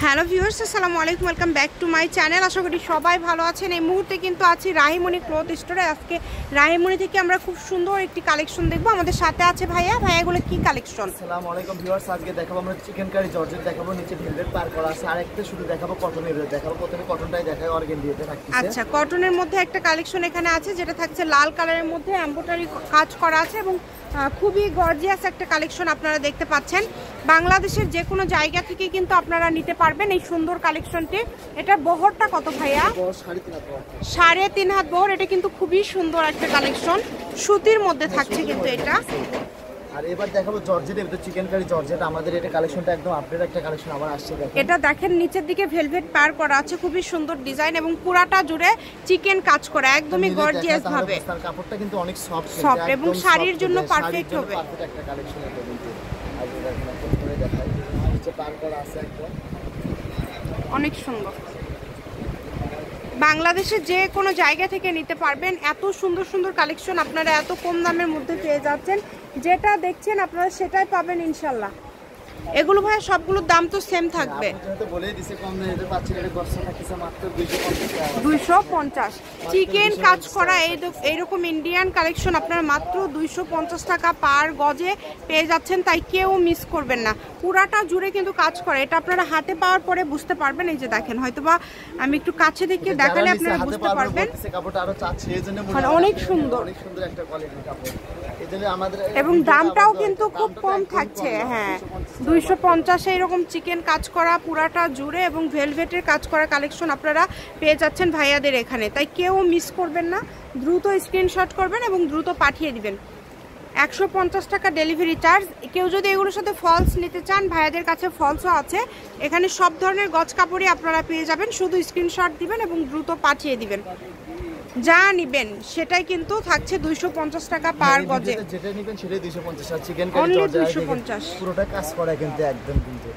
Hello viewers, আসসালামু আলাইকুম, welcome back to my channel. আশা করি সবাই ভালো আছেন। এই মুহূর্তে কিন্তু আছি রাহিমণি ক্লথ স্টোরে। আজকে রাহিমণি থেকে আমরা খুব সুন্দর একটি কালেকশন দেখবো। আমাদের সাথে আছে ভাইয়া। এগুলো কি কালেকশন? আসসালামু আলাইকুম ভিউয়ার্স, আজকে দেখাবো আমরা চিকেন কারি জর্জেট দেখাবো, নিচে ভেলভেট পার করা আছে, আর একটা শুধু দেখাবো কটনের দেখাবো। প্রথমে কটনটাই দেখাই, অর্গানজাতে থাকছে। আচ্ছা, কটনের মধ্যে একটা কালেকশন এখানে আছে যেটা থাকছে লাল কালারের মধ্যে এমব্রয়ডারি কাজ করা আছে এবং খুবই গর্জিয়াস একটা কালেকশন আপনারা দেখতে পাচ্ছেন। বাংলাদেশের যে কোনো জায়গা থেকে কিন্তু আপনারা নিতে পারবেন এই সুন্দর কালেকশনটি। এটার বহরটা কত ভাইয়া? 3.5 হাত বহর। এটা কিন্তু খুবই সুন্দর একটা কালেকশন, সুতির মধ্যে থাকছে কিন্তু এটা। আর এবার দেখাবো জর্জেট, এটা চিকেন কারি জর্জেট। আমাদের এটা কালেকশনটা একদম আপডেট একটা কালেকশন আবার আসছে। দেখেন, এটা দেখেন নিচের দিকে ভেলভেট পার করা আছে, খুবই সুন্দর ডিজাইন এবং পুরাটা জুড়ে চিকেন কাজ করা, একদমই গর্জিয়াস ভাবে। তার কাপড়টা কিন্তু অনেক সফট এবং শাড়ির জন্য পারফেক্ট হবে। পারফেক্ট একটা কালেকশন এটা কিন্তু। আর এটা দেখেন করে দেখাই, নিচে পার করা আছে একদম, অনেক সুন্দর। বাংলাদেশের যে কোনো জায়গা থেকে নিতে পারবেন। এত সুন্দর সুন্দর কালেকশন আপনারা এত কম দামের মধ্যে পেয়ে যাচ্ছেন। যেটা দেখছেন আপনারা সেটাই পাবেন ইনশাল্লাহ। এগুলো ভাই সবগুলোর দাম তো সেম থাকবে। মাত্র 250 চিকেন কাজ করা এইরকম ইন্ডিয়ান কালেকশন আপনারা মাত্র 250 টাকা পার গজে পেয়ে যাচ্ছেন। তাই কেউ মিস করবেন না, পুরাটা জুড়ে কিন্তু কাজ করে। এটা আপনারা হাতে পাওয়ার পরে বুঝতে পারবেন। এই যে দেখেন, হয়তোবা আমি একটু কাছে থেকে দেখালে আপনারা বুঝতে পারবেন। অনেক সুন্দর, অনেক সুন্দর একটা কোয়ালিটির কাপড় এবং দামটাও কিন্তু খুব কম থাকছে। হ্যাঁ, 250 এইরকম চিকেন কাজ করা পুরাটা জুড়ে এবং ভেলভেটের কাজ করা কালেকশন আপনারা পেয়ে যাচ্ছেন ভাইয়াদের এখানে। তাই কেউ মিস করবেন না, দ্রুত স্ক্রিনশট করবেন এবং দ্রুত পাঠিয়ে দিবেন। 150 টাকা ডেলিভারি চার্জ। কেউ যদি এগুলোর সাথে ফলস নিতে চান, ভাইয়াদের কাছে ফলসও আছে। এখানে সব ধরনের গজ কাপড়ই আপনারা পেয়ে যাবেন, শুধু স্ক্রিনশট দিবেন এবং দ্রুত পাঠিয়ে দিবেন। যা নিবেন সেটাই কিন্তু থাকছে 250 টাকা পার গজে। যেটা নিবেন সেটাই 250 আর চিকেন কারি জর্জেট 250 পুরোটা কাজ করা কিন্তু একদম কিন্তু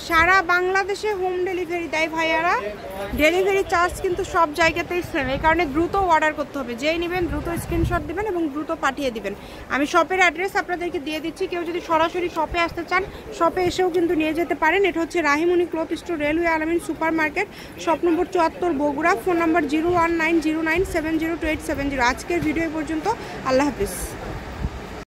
সারা বাংলাদেশে হোম ডেলিভারি দেয় ভাইয়ারা। ডেলিভারি চার্জ কিন্তু সব জায়গাতেই সেম, এই কারণে দ্রুত অর্ডার করতে হবে। যেই নেবেন দ্রুত স্ক্রিনশট দিবেন এবং দ্রুত পাঠিয়ে দিবেন। আমি শপের অ্যাড্রেস আপনাদেরকে দিয়ে দিচ্ছি। কেউ যদি সরাসরি শপে আসতে চান, শপে এসেও কিন্তু নিয়ে যেতে পারেন। এটা হচ্ছে রাহিমণি ক্লথ স্টোর, রেলওয়ে আলামিন super market, shop number 74, Bogura. Phone নম্বর 01909702870। আজকের ভিডিও পর্যন্ত। আল্লাহ হাফিজ।